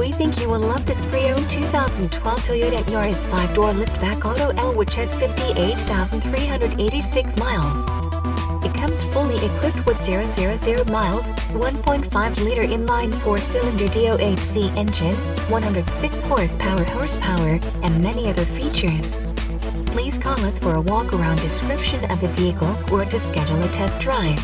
We think you will love this pre-owned 2012 Toyota Yaris 5-door liftback Auto L, which has 58,386 miles. It comes fully equipped with 000 miles, 1.5-liter inline 4-cylinder DOHC engine, 106 horsepower, and many other features. Please call us for a walk-around description of the vehicle or to schedule a test drive.